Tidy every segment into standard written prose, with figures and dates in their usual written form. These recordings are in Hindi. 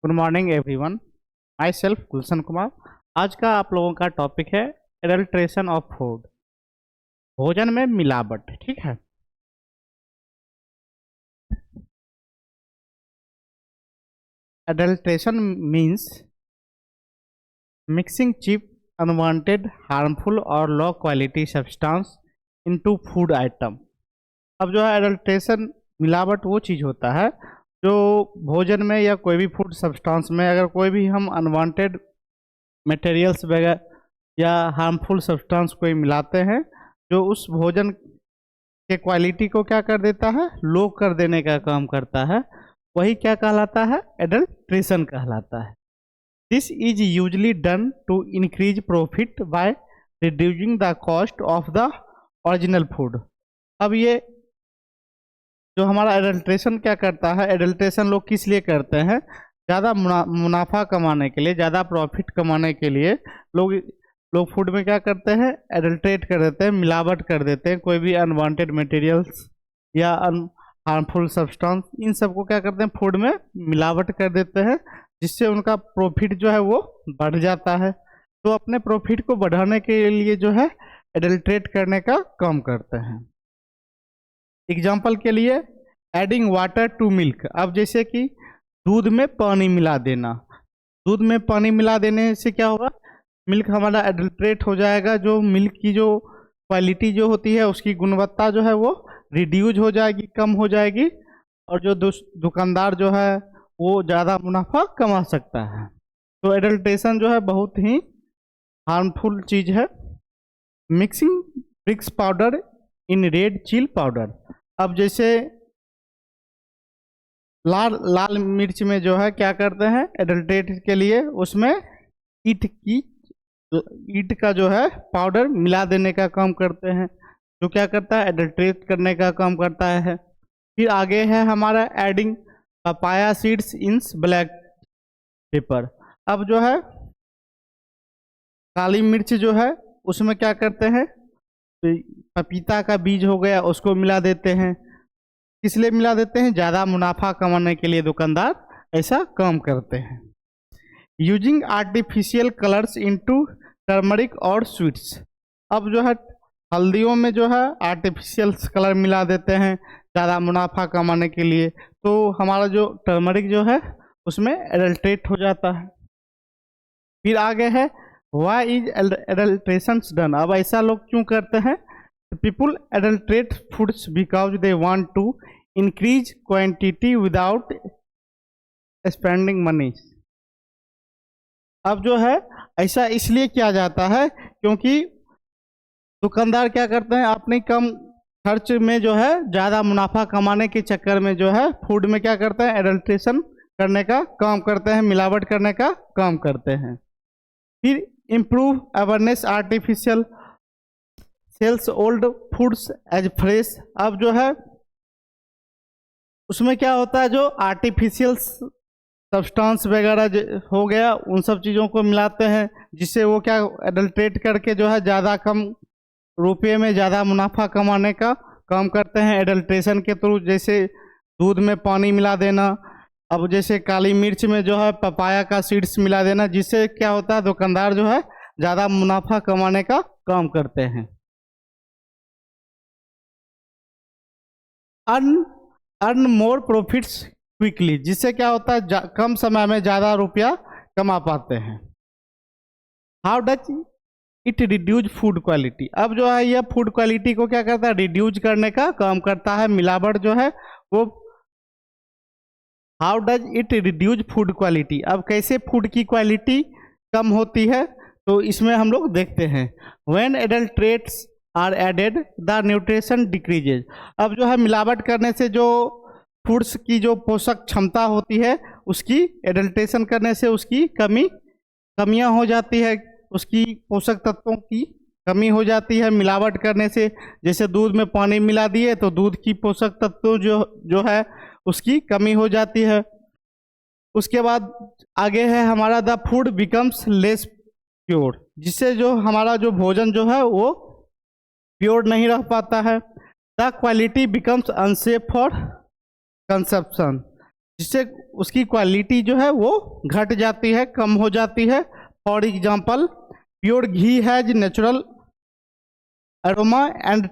Good morning everyone. Myself Gulshan Kumar. आज का आप लोगों का टॉपिक है एडल्ट्रेशन ऑफ फूड, भोजन में मिलावट। ठीक है। Adulteration means mixing cheap, unwanted, harmful और low quality substance into food item. अब जो है एडल्ट्रेशन, मिलावट वो चीज़ होता है जो भोजन में या कोई भी फूड सब्सटेंस में अगर कोई भी हम अनवांटेड मटेरियल्स वगैरह या हार्मफुल सब्सटेंस कोई मिलाते हैं, जो उस भोजन के क्वालिटी को क्या कर देता है, लो कर देने का काम करता है, वही क्या कहलाता है, एडल्ट्रेशन कहलाता है। This is usually done to increase profit by reducing the cost of the original food. अब ये जो हमारा एडल्ट्रेशन क्या करता है, एडल्ट्रेशन लोग किस लिए करते हैं, ज़्यादा मुनाफा कमाने के लिए, ज़्यादा प्रॉफिट कमाने के लिए लोग फूड में क्या करते हैं, एडल्ट्रेट कर देते हैं, मिलावट कर देते हैं। कोई भी अनवांटेड मटेरियल्स या हार्मफुल सब्सटेंस, इन सबको क्या करते हैं, फूड में मिलावट कर देते हैं, जिससे उनका प्रॉफिट जो है वो बढ़ जाता है। तो अपने प्रॉफिट को बढ़ाने के लिए जो है एडल्ट्रेट करने का काम करते हैं। एग्जाम्पल के लिए एडिंग वाटर टू मिल्क। अब जैसे कि दूध में पानी मिला देना, दूध में पानी मिला देने से क्या होगा, मिल्क हमारा एडल्ट्रेट हो जाएगा। जो मिल्क की जो क्वालिटी जो होती है, उसकी गुणवत्ता जो है वो रिड्यूज हो जाएगी, कम हो जाएगी, और जो दुकानदार जो है वो ज़्यादा मुनाफा कमा सकता है। तो एडल्ट्रेशन जो है बहुत ही हार्मफुल चीज़ है। Mixing bricks powder in red chilli powder. अब जैसे लाल मिर्च में जो है क्या करते हैं, एडल्ट्रेट के लिए उसमें ईट का जो है पाउडर मिला देने का काम करते हैं, जो क्या करता है, एडल्ट्रेट करने का काम करता है। फिर आगे है हमारा एडिंग पपाया सीड्स इन ब्लैक पेपर। अब जो है काली मिर्च जो है उसमें क्या करते हैं, पपीता का बीज हो गया उसको मिला देते हैं। किस लिए मिला देते हैं, ज़्यादा मुनाफा कमाने के लिए दुकानदार ऐसा काम करते हैं। Using artificial colours into turmeric और स्वीट्स। अब जो है हल्दियों में जो है आर्टिफिशियल कलर मिला देते हैं ज़्यादा मुनाफा कमाने के लिए, तो हमारा जो टर्मरिक जो है उसमें एडल्ट्रेट हो जाता है। फिर आगे है वाई इज एडल्ट्रेशन डन। अब ऐसा लोग क्यों करते हैं, people adulterate foods because they want to increase quantity without spending money. अब जो है ऐसा इसलिए किया जाता है क्योंकि दुकानदार क्या करते हैं, अपनी कम खर्च में जो है ज़्यादा मुनाफा कमाने के चक्कर में जो है फूड में क्या करते हैं, एडल्ट्रेशन करने का काम करते हैं, मिलावट करने का काम करते हैं। फिर improve awareness artificial sells old foods as fresh. अब जो है उसमें क्या होता है, जो आर्टिफिशियल सब्सटेंस वगैरह हो गया, उन सब चीज़ों को मिलाते हैं, जिससे वो क्या एडल्ट्रेट करके जो है ज़्यादा कम रुपये में ज़्यादा मुनाफा कमाने का काम करते हैं एडल्ट्रेशन के थ्रू। जैसे दूध में पानी मिला देना, अब जैसे काली मिर्च में जो है पपाया का सीड्स मिला देना, जिससे क्या होता है, दुकानदार जो है ज़्यादा मुनाफा कमाने का काम करते हैं। अर्न मोर प्रॉफिट्स क्विकली, जिससे क्या होता है, कम समय में ज़्यादा रुपया कमा पाते हैं। How does it reduce food quality. अब जो है यह फूड क्वालिटी को क्या करता है, रिड्यूज करने का काम करता है, मिलावट जो है वो। How does it reduce food quality. अब कैसे फूड की क्वालिटी कम होती है, तो इसमें हम लोग देखते हैं। When adulterants are added the nutrition decreases. अब जो है मिलावट करने से जो फूड्स की जो पोषक क्षमता होती है, उसकी एडल्ट्रेशन करने से उसकी कमियां हो जाती है, उसकी पोषक तत्वों की कमी हो जाती है मिलावट करने से। जैसे दूध में पानी मिला दिए तो दूध की पोषक तत्व जो है उसकी कमी हो जाती है। उसके बाद आगे है हमारा the food becomes less pure, जिससे जो हमारा जो भोजन जो है वो प्योर नहीं रह पाता है। The quality becomes unsafe for consumption. जिससे उसकी क्वालिटी जो है वो घट जाती है, कम हो जाती है। For example, pure ghee has natural aroma and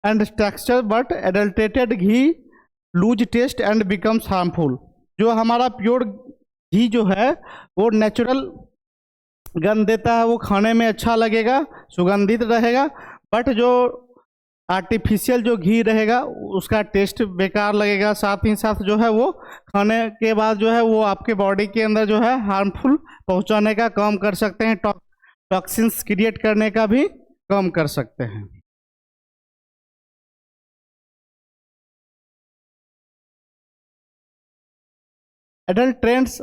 texture, but adulterated ghee lose taste and becomes harmful. जो हमारा प्योर घी जो है वो नेचुरल गंध देता है, वो खाने में अच्छा लगेगा, सुगंधित रहेगा। बट जो आर्टिफिशियल जो घी रहेगा उसका टेस्ट बेकार लगेगा, साथ ही साथ जो है वो खाने के बाद जो है वो आपके बॉडी के अंदर जो है हार्मफुल पहुंचाने का काम कर सकते हैं, टॉक्सिन्स क्रिएट करने का भी काम कर सकते हैं। Adulterants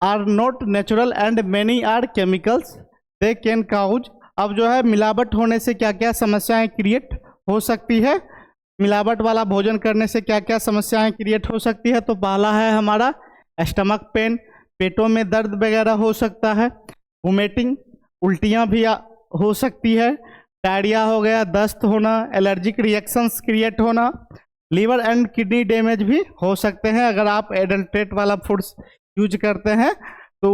are not natural and many are chemicals. They can cause। अब जो है मिलावट होने से क्या क्या समस्याएं क्रिएट हो सकती है, मिलावट वाला भोजन करने से क्या क्या समस्याएं क्रिएट हो सकती है। तो पहला है हमारा स्टमक पेन, पेटों में दर्द वगैरह हो सकता है। वोमिटिंग, उल्टियां भी हो सकती है। डायरिया हो गया, दस्त होना, एलर्जिक रिएक्शंस क्रिएट होना। लीवर एंड किडनी डैमेज भी हो सकते हैं अगर आप एडल्ट्रेट वाला फूड्स यूज करते हैं तो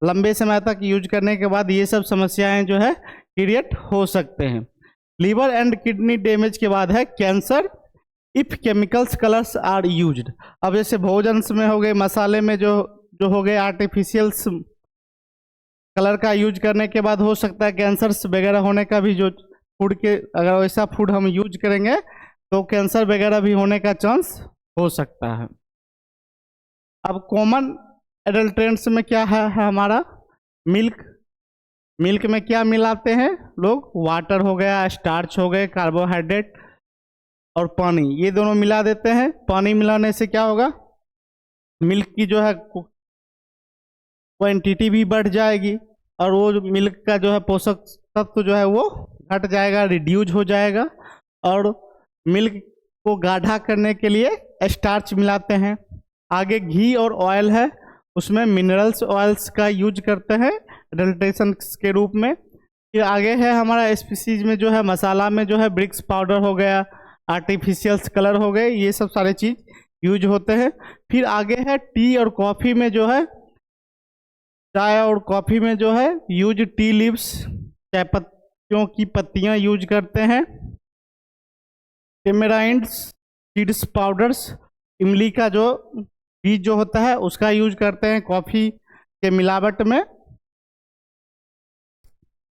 लंबे समय तक यूज करने के बाद ये सब समस्याएं जो है क्रिएट हो सकते हैं। लीवर एंड किडनी डैमेज के बाद है cancer if chemicals colours are used. अब जैसे भोजन में हो गए, मसाले में जो हो गए आर्टिफिशियल्स कलर का यूज करने के बाद हो सकता है कैंसर्स वगैरह होने का भी, जो फूड के अगर वैसा फूड हम यूज करेंगे तो कैंसर वगैरह भी होने का चांस हो सकता है। अब कॉमन एडल्ट्रेंट्स में क्या है हमारा मिल्क में क्या मिलाते हैं लोग, वाटर हो गया, स्टार्च हो गए, कार्बोहाइड्रेट और पानी, ये दोनों मिला देते हैं। पानी मिलाने से क्या होगा, मिल्क की जो है क्वांटिटी भी बढ़ जाएगी और वो मिल्क का जो है पोषक तत्व जो है वो घट जाएगा, रिड्यूज हो जाएगा। और मिल्क को गाढ़ा करने के लिए स्टार्च मिलाते हैं। आगे घी और ऑयल है, उसमें मिनरल्स ऑयल्स का यूज करते हैं एडल्ट्रेशन के रूप में। फिर आगे है हमारा स्पीसीज में जो है मसाला में जो है ब्रिक्स पाउडर हो गया, आर्टिफिशियल्स कलर हो गए, ये सब सारे चीज यूज होते हैं। फिर आगे है टी और कॉफ़ी में जो है, चाय और कॉफ़ी में जो है यूज टी लीव्स, चाय पत्तियों की पत्तियां यूज करते हैं। टेमेराइंड्स सीड्स पाउडर्स, इमली का जो बीज जो होता है उसका यूज करते हैं कॉफ़ी के मिलावट में।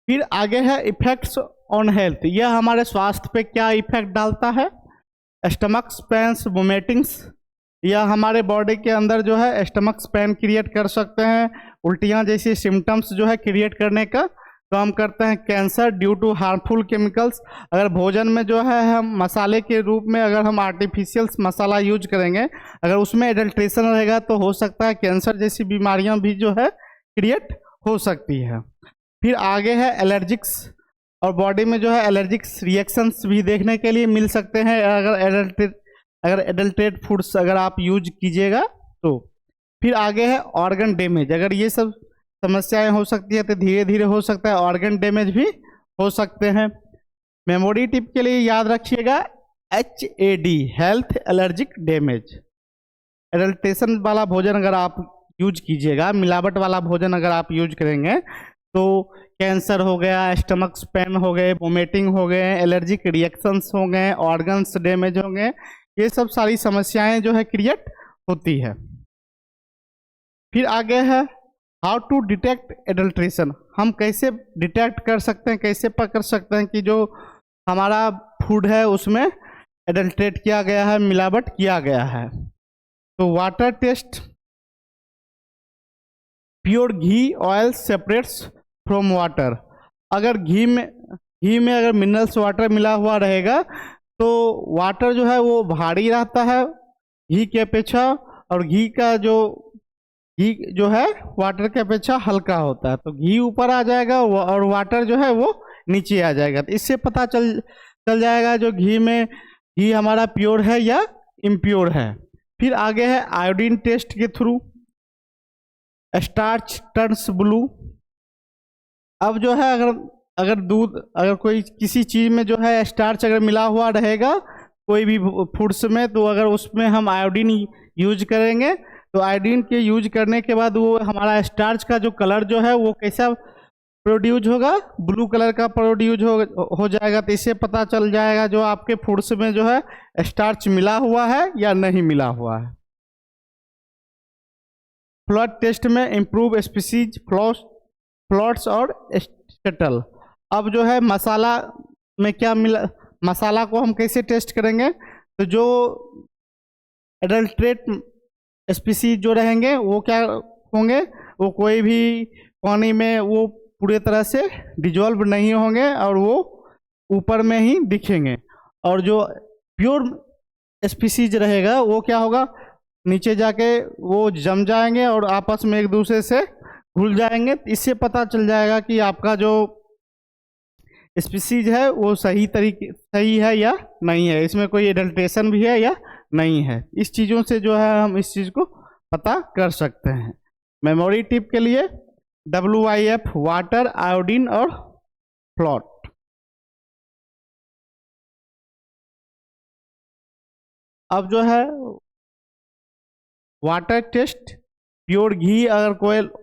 फिर आगे है इफेक्ट्स ऑन हेल्थ, यह हमारे स्वास्थ्य पे क्या इफेक्ट डालता है। स्टमक पेन्स, वोमिटिंग्स, यह हमारे बॉडी के अंदर जो है स्टमक पेन क्रिएट कर सकते हैं, उल्टियाँ जैसी सिम्टम्स जो है क्रिएट करने का काम करते हैं। Cancer due to harmful chemicals, अगर भोजन में जो है हम मसाले के रूप में अगर हम आर्टिफिशियल मसाला यूज करेंगे, अगर उसमें एडल्ट्रेशन रहेगा तो हो सकता है कैंसर जैसी बीमारियां भी जो है क्रिएट हो सकती है। फिर आगे है एलर्जिक्स, और बॉडी में जो है एलर्जिक्स रिएक्शंस भी देखने के लिए मिल सकते हैं अगर एडल्ट्रेट फूड्स अगर आप यूज कीजिएगा तो। फिर आगे है ऑर्गन डैमेज, अगर ये सब समस्याएं हो सकती है तो धीरे धीरे हो सकता है ऑर्गन डैमेज भी हो सकते हैं। मेमोरी टिप के लिए याद रखिएगा HAD, health allergic damage. Adulteration वाला भोजन अगर आप यूज कीजिएगा, मिलावट वाला भोजन अगर आप यूज करेंगे तो कैंसर हो गया, स्टमक पेन हो गए, वोमिटिंग हो गए, एलर्जिक रिएक्शंस हो गए, ऑर्गन्स डैमेज हो गए, ये सब सारी समस्याएं जो है क्रिएट होती है। फिर आगे है हाउ टू डिटेक्ट एडल्ट्रेशन, हम कैसे डिटेक्ट कर सकते हैं, कैसे पकड़ सकते हैं कि जो हमारा फूड है उसमें एडल्ट्रेट किया गया है, मिलावट किया गया है। तो water test, pure ghee oil separates from water, अगर घी में अगर मिनरल्स वाटर मिला हुआ रहेगा तो वाटर जो है वो भारी रहता है घी के अपेक्षा, और घी जो है वाटर के अपेक्षा हल्का होता है, तो घी ऊपर आ जाएगा और वाटर जो है वो नीचे आ जाएगा। तो इससे पता चल जाएगा जो घी हमारा प्योर है या इम्प्योर है। फिर आगे है आयोडीन टेस्ट के थ्रू, स्टार्च टर्न्स ब्लू, अब जो है अगर दूध, अगर कोई किसी चीज में जो है स्टार्च अगर मिला हुआ रहेगा कोई भी फूड्स में, तो अगर उसमें हम आयोडीन यूज करेंगे तो आयोडीन के यूज करने के बाद वो हमारा स्टार्च का जो कलर जो है वो कैसा प्रोड्यूस होगा, ब्लू कलर का प्रोड्यूस हो जाएगा। तो इससे पता चल जाएगा जो आपके फूड्स में जो है स्टार्च मिला हुआ है या नहीं मिला हुआ है। फ्लड टेस्ट में इम्प्रूव स्पीसीज फ्लॉट्स और स्टेटल। अब जो है मसाला में क्या मिला, मसाला को हम कैसे टेस्ट करेंगे, तो जो एडल्ट्रेट स्पीसीज जो रहेंगे वो क्या होंगे, वो कोई भी पानी में वो पूरे तरह से डिजॉल्व नहीं होंगे और वो ऊपर में ही दिखेंगे। और जो प्योर स्पीसीज रहेगा वो क्या होगा, नीचे जाके वो जम जाएंगे और आपस में एक दूसरे से घुल जाएंगे। इससे पता चल जाएगा कि आपका जो स्पीसीज है वो सही है या नहीं है, इसमें कोई एडल्ट्रेशन भी है या नहीं है। इस चीज़ों से जो है हम इस चीज़ को पता कर सकते हैं। मेमोरी टिप के लिए WIF वाटर, आयोडीन और फ्लॉट। अब जो है वाटर टेस्ट, प्योर घी, अगर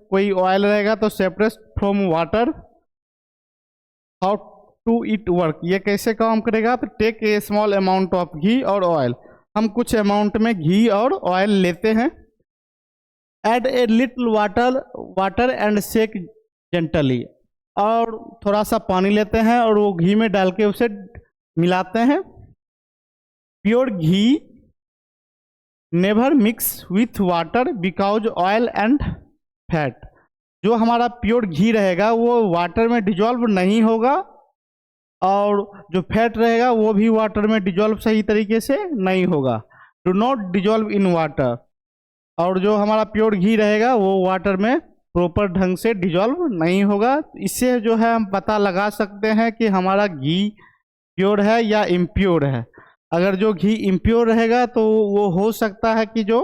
कोई ऑयल रहेगा तो separate from water. How to it work, ये कैसे काम करेगा, तो take a small amount of ghee और ऑयल, हम कुछ अमाउंट में घी और ऑयल लेते हैं। Add a little water and shake gently, और थोड़ा सा पानी लेते हैं और वो घी में डाल के उसे मिलाते हैं। Pure ghee never mix with water because oil and fat, जो हमारा प्योर घी रहेगा वो वाटर में डिजॉल्व नहीं होगा और जो फैट रहेगा वो भी वाटर में डिजॉल्व सही तरीके से नहीं होगा। Do not dissolve in water, और जो हमारा प्योर घी रहेगा वो वाटर में प्रॉपर ढंग से डिजॉल्व नहीं होगा। इससे जो है हम पता लगा सकते हैं कि हमारा घी प्योर है या इम्प्योर है। अगर जो घी इम्प्योर रहेगा तो वो हो सकता है कि जो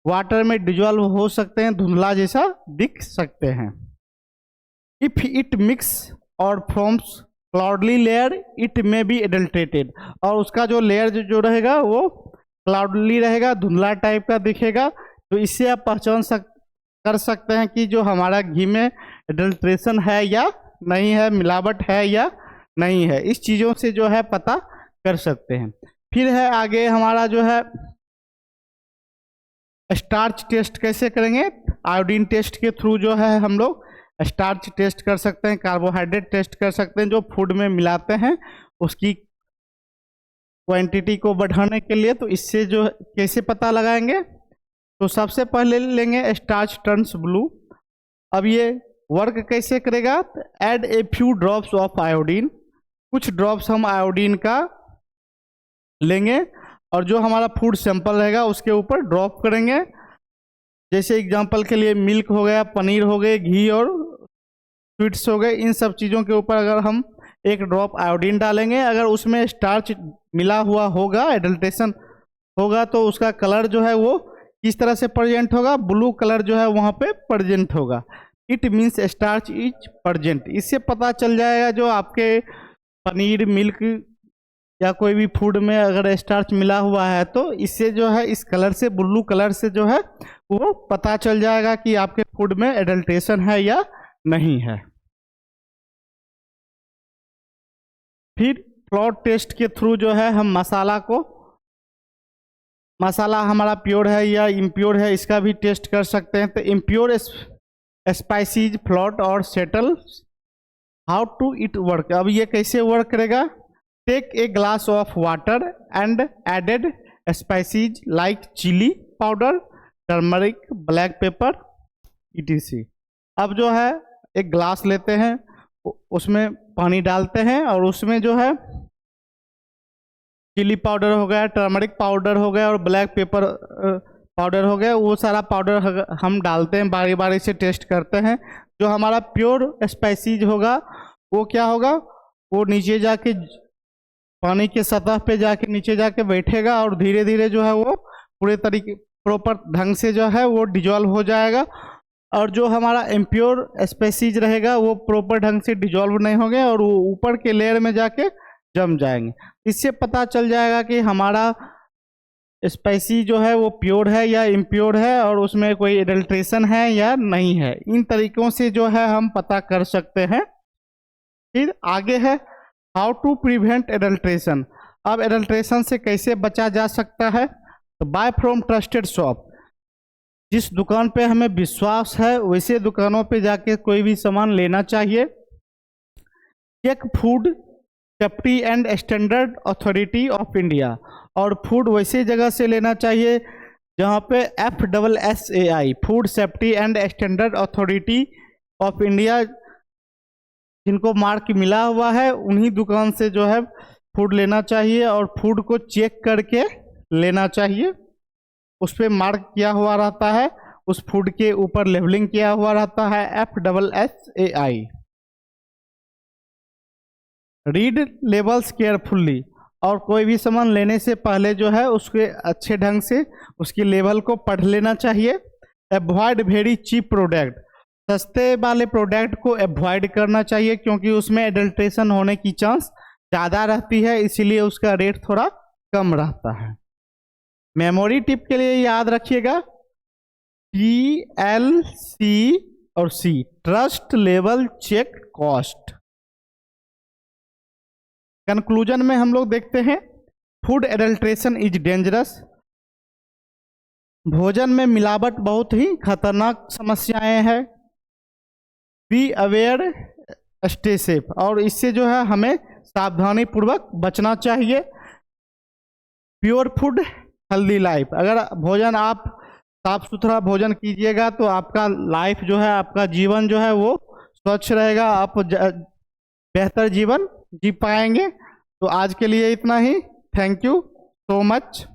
वाटर में डिजॉल्व हो सकते हैं, धुंधला जैसा दिख सकते हैं। इफ इट मिक्स और forms cloudy layer it may be adulterated, और उसका जो लेयर जो रहेगा वो क्लाउडली रहेगा, धुंधला टाइप का दिखेगा। तो इससे आप पहचान कर सकते हैं कि जो हमारा घी में एडल्ट्रेशन है या नहीं है, मिलावट है या नहीं है। इस चीज़ों से जो है पता कर सकते हैं। फिर है आगे हमारा जो है स्टार्च टेस्ट कैसे करेंगे। आयोडीन टेस्ट के थ्रू जो है हम लोग स्टार्च टेस्ट कर सकते हैं, कार्बोहाइड्रेट टेस्ट कर सकते हैं, जो फूड में मिलाते हैं उसकी क्वांटिटी को बढ़ाने के लिए। तो इससे जो कैसे पता लगाएंगे, तो सबसे पहले लेंगे स्टार्च टर्न्स ब्लू। अब ये वर्क कैसे करेगा, add a few drops of iodine, कुछ ड्रॉप्स हम आयोडीन का लेंगे और जो हमारा फूड सैंपल रहेगा उसके ऊपर ड्रॉप करेंगे। जैसे एग्जांपल के लिए मिल्क हो गया, पनीर हो गए, घी और स्वीट्स हो गए, इन सब चीज़ों के ऊपर अगर हम एक ड्रॉप आयोडीन डालेंगे, अगर उसमें स्टार्च मिला हुआ होगा, एडल्ट्रेशन होगा, तो उसका कलर जो है वो किस तरह से प्रेजेंट होगा, ब्लू कलर जो है वहाँ पे प्रेजेंट होगा। It means starch is present. इससे पता चल जाएगा जो आपके पनीर, मिल्क या कोई भी फूड में अगर स्टार्च मिला हुआ है, तो इससे जो है इस कलर से, ब्लू कलर से जो है वो पता चल जाएगा कि आपके फूड में एडल्ट्रेशन है या नहीं है। फिर फ्लॉट टेस्ट के थ्रू जो है हम मसाला हमारा प्योर है या इम्प्योर है इसका भी टेस्ट कर सकते हैं। तो इम्प्योर स्पाइसीज, फ्लॉट और settle, how to it work. अब ये कैसे वर्क करेगा, take a glass of water and added spices like chilli powder, turmeric, black pepper etc। अब जो है एक ग्लास लेते हैं, उसमें पानी डालते हैं और उसमें जो है चिली पाउडर हो गया, टर्मरिक पाउडर हो गया और ब्लैक पेपर पाउडर हो गया, वो सारा पाउडर हम डालते हैं, बारी बारी से टेस्ट करते हैं। जो हमारा प्योर स्पाइसीज होगा वो क्या होगा, वो नीचे जाके पानी के सतह पे जाके नीचे जाके बैठेगा और धीरे धीरे जो है वो पूरे तरीके प्रॉपर ढंग से जो है वो डिजॉल्व हो जाएगा। और जो हमारा इम्प्योर स्पाइसीज रहेगा वो प्रॉपर ढंग से डिजॉल्व नहीं होंगे और वो ऊपर के लेयर में जाके जम जाएंगे। इससे पता चल जाएगा कि हमारा स्पाइसी जो है वो प्योर है या इम्प्योर है और उसमें कोई एडल्ट्रेशन है या नहीं है। इन तरीकों से जो है हम पता कर सकते हैं। फिर आगे है हाउ टू प्रिवेंट एडल्ट्रेशन। अब एडल्ट्रेशन से कैसे बचा जा सकता है? तो बाय फ्रॉम ट्रस्टेड शॉप। जिस दुकान पे हमें विश्वास है वैसे दुकानों पे जाके कोई भी सामान लेना चाहिए। Check food safety and standard authority of India. और फूड वैसे जगह से लेना चाहिए जहाँ पे FSSAI food safety and standard authority of India जिनको मार्क मिला हुआ है उन्हीं दुकान से जो है फूड लेना चाहिए और फूड को चेक करके लेना चाहिए। उस पर मार्क किया हुआ रहता है, उस फूड के ऊपर लेबलिंग किया हुआ रहता है FSSAI। Read labels carefully. और कोई भी सामान लेने से पहले जो है उसके अच्छे ढंग से उसकी लेबल को पढ़ लेना चाहिए। Avoid very cheap product. सस्ते वाले प्रोडक्ट को अवॉइड करना चाहिए क्योंकि उसमें एडल्ट्रेशन होने की चांस ज़्यादा रहती है, इसीलिए उसका रेट थोड़ा कम रहता है। मेमोरी टिप के लिए याद रखिएगा TLC और C trust level check cost. Conclusion में हम लोग देखते हैं फूड एडल्ट्रेशन इज डेंजरस। भोजन में मिलावट बहुत ही खतरनाक समस्याएं हैं। Be aware stay safe. और इससे जो है हमें सावधानी पूर्वक बचना चाहिए। Pure food healthy life. अगर भोजन आप साफ सुथरा भोजन कीजिएगा तो आपका लाइफ जो है, आपका जीवन जो है वो स्वच्छ रहेगा, आप बेहतर जीवन जी पाएंगे। तो आज के लिए इतना ही। Thank you so much.